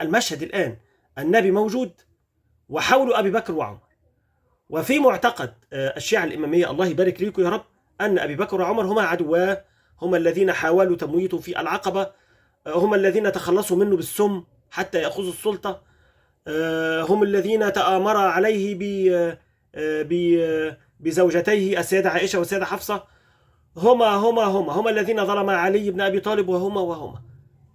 المشهد الآن النبي موجود وحوله أبي بكر وعمر. وفي معتقد الشيعة الإمامية الله يبارك ليكم يا رب أن أبي بكر وعمر هما عدواه، هما الذين حاولوا تمويته في العقبة، هما الذين تخلصوا منه بالسم حتى يأخذوا السلطة، هم الذين تآمر عليه بزوجتيه السيدة عائشة والسيدة حفصة، هما الذين ظلم علي بن أبي طالب وهما.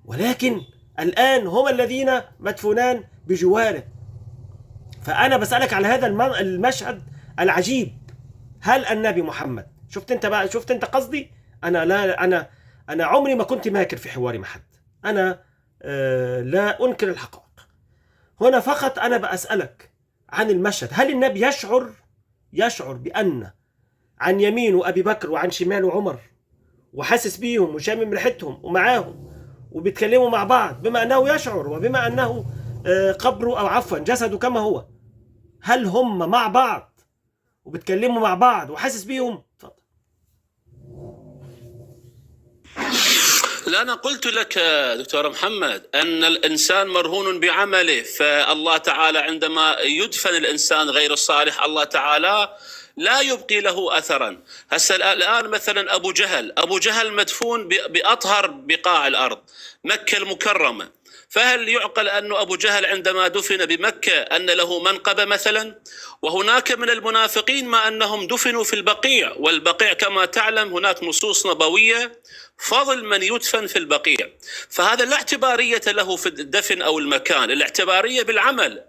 ولكن الآن هما الذين مدفونان بجواره. فأنا بسألك على هذا المشهد العجيب، هل النبي محمد شفت انت قصدي؟ أنا عمري ما كنت ماكر في حواري مع حد، أنا لا أنكر الحقائق هنا، فقط أنا بأسألك عن المشهد. هل النبي يشعر بأن عن يمينه أبي بكر وعن شماله عمر، وحاسس بيهم وشامم ريحتهم ومعاهم وبيتكلموا مع بعض، بما أنه يشعر وبما أنه قبره أو عفوا جسده كما هو، هل هم مع بعض وبيتكلموا مع بعض وحاسس بيهم؟ اتفضل. لا، أنا قلت لك دكتور محمد أن الإنسان مرهون بعمله، فالله تعالى عندما يدفن الإنسان غير الصالح الله تعالى لا يبقي له أثرا. هسه الآن مثلا أبو جهل مدفون بأطهر بقاع الأرض، مكة المكرمة، فهل يعقل أن أبو جهل عندما دفن بمكة أن له منقبة مثلا؟ وهناك من المنافقين ما أنهم دفنوا في البقيع، والبقيع كما تعلم هناك نصوص نبوية فضل من يدفن في البقيع، فهذا لا اعتبارية له في الدفن أو المكان، الاعتبارية بالعمل.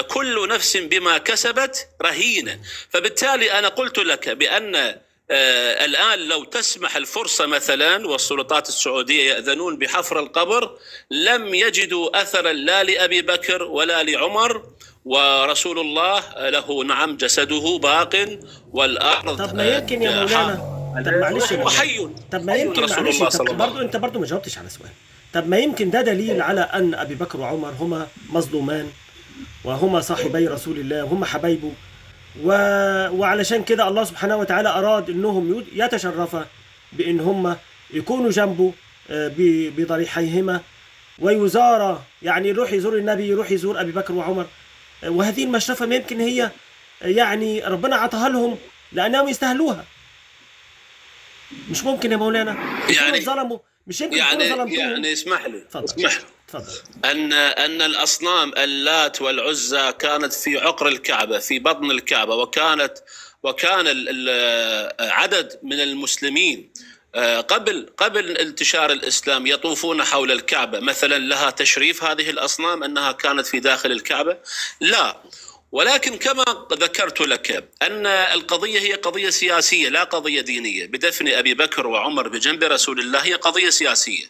كل نفس بما كسبت رهينة. فبالتالي أنا قلت لك بأن الآن لو تسمح الفرصة مثلا والسلطات السعودية يأذنون بحفر القبر، لم يجدوا أثرا لا لأبي بكر ولا لعمر، ورسول الله له نعم جسده باق والأرض. طب ما يمكن يا مولانا، طب معلش طب ما يمكن معلش انت برضو ما جاوبتش على سؤال. طب ما يمكن ده دليل على أن أبي بكر وعمر هما مظلومان، وهما صاحبي رسول الله وهما حبايبه، وعلشان كده الله سبحانه وتعالى أراد أنهم يتشرفا بأن هم يكونوا جنبه بضريحيهما، ويزارا، يعني يروح يزور النبي، يروح يزور أبي بكر وعمر. وهذه المشرفة ما يمكن هي يعني ربنا عطاها لهم لأنهم يستاهلوها. مش ممكن يا مولانا يعني ظلموا، مش يمكن يعني اسمح لي تفضل. أن الأصنام اللات والعزى كانت في عقر الكعبة، في بطن الكعبة، وكان عدد من المسلمين قبل انتشار الإسلام يطوفون حول الكعبة مثلا. لها تشريف هذه الأصنام أنها كانت في داخل الكعبة؟ لا. ولكن كما ذكرت لك أن القضية هي قضية سياسية لا قضية دينية. بدفن أبي بكر وعمر بجنب رسول الله هي قضية سياسية،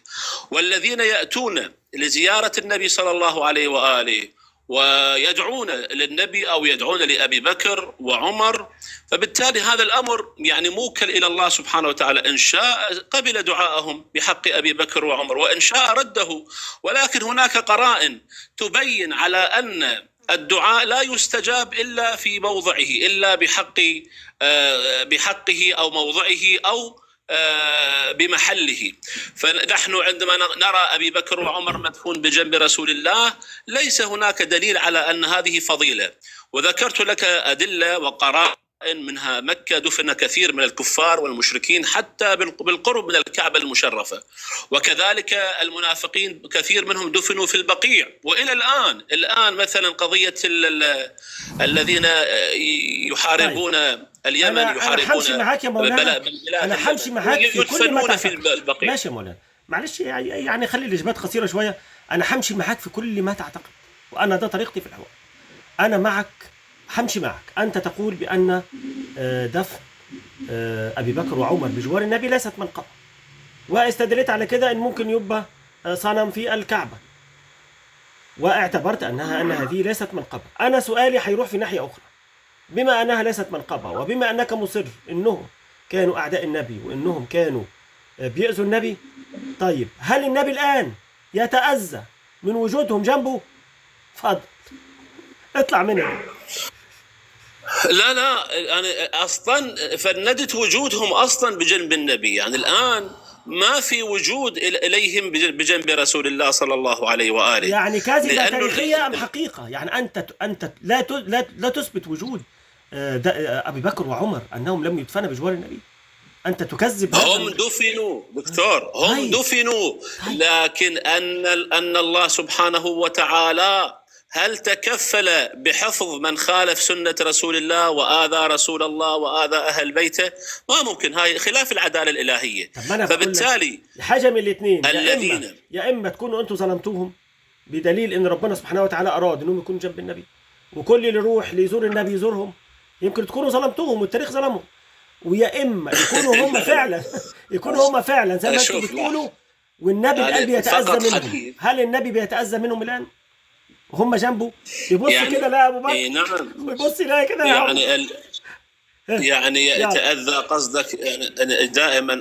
والذين يأتون لزيارة النبي صلى الله عليه وآله ويدعون للنبي أو يدعون لأبي بكر وعمر، فبالتالي هذا الأمر يعني موكل إلى الله سبحانه وتعالى، إن شاء قبل دعاءهم بحق أبي بكر وعمر وإن شاء رده. ولكن هناك قرائن تبين على أن الدعاء لا يستجاب إلا في موضعه، إلا بحقه أو موضعه أو بمحله. فنحن عندما نرى أبي بكر وعمر مدفون بجنب رسول الله ليس هناك دليل على أن هذه فضيلة. وذكرت لك أدلة وقرائن، منها مكة دفن كثير من الكفار والمشركين حتى بالقرب من الكعبة المشرفة، وكذلك المنافقين كثير منهم دفنوا في البقيع. وإلى الآن مثلا قضية الذين يحاربون اليمن، يحاربون أنا همشي معاك يا مولانا، أنا همشي معاك في كل ما في البقيع. ماشي يا مولانا، معلش يعني خلي الإجابات قصيرة شوية. أنا همشي معاك في كل ما تعتقد، وأنا ده طريقتي في الحوار. أنا معك، همشي معك. أنت تقول بأن دفن أبي بكر وعمر بجوار النبي ليست منقبة، واستدلت على كده أن ممكن يبقى صنم في الكعبة، واعتبرت أن هذه ليست منقبة. أنا سؤالي هيروح في ناحية أخرى. بما أنها ليست منقبة، وبما أنك مصر أنهم كانوا أعداء النبي وأنهم كانوا بيأذوا النبي، طيب هل النبي الآن يتأذى من وجودهم جنبه؟ فضل اطلع منه. لا، أنا أصلا فندت وجودهم أصلا بجنب النبي. يعني الآن ما في وجود إليهم بجنب رسول الله صلى الله عليه وآله. يعني كاذبة لأنه تاريخية أم حقيقة؟ يعني أنت لا تثبت وجود أبي بكر وعمر أنهم لم يدفنوا بجوار النبي. أنت تكذب. هم دفنوا دكتور، هم دفنوا، لكن أن الله سبحانه وتعالى هل تكفل بحفظ من خالف سنة رسول الله وآذى رسول الله وآذى أهل بيته؟ ما ممكن، هاي خلاف العدالة الإلهية. فبالتالي حاجة من الاثنين، الذين يا إما تكونوا أنتم ظلمتوهم بدليل إن ربنا سبحانه وتعالى أراد إنهم يكونوا جنب النبي، وكل اللي يروح ليزور النبي يزورهم، يمكن تكونوا ظلمتوهم والتاريخ ظلمهم، ويا إما يكونوا هم فعلا زي ما أنتم بتقولوا، والنبي الآن بيتأذى منهم. هل النبي بيتأذى منهم الآن؟ هم جنبه يبص يعني كده لا ابو بكر، نعم يبص لا كده يعني يتأذى قصدك. يعني دائما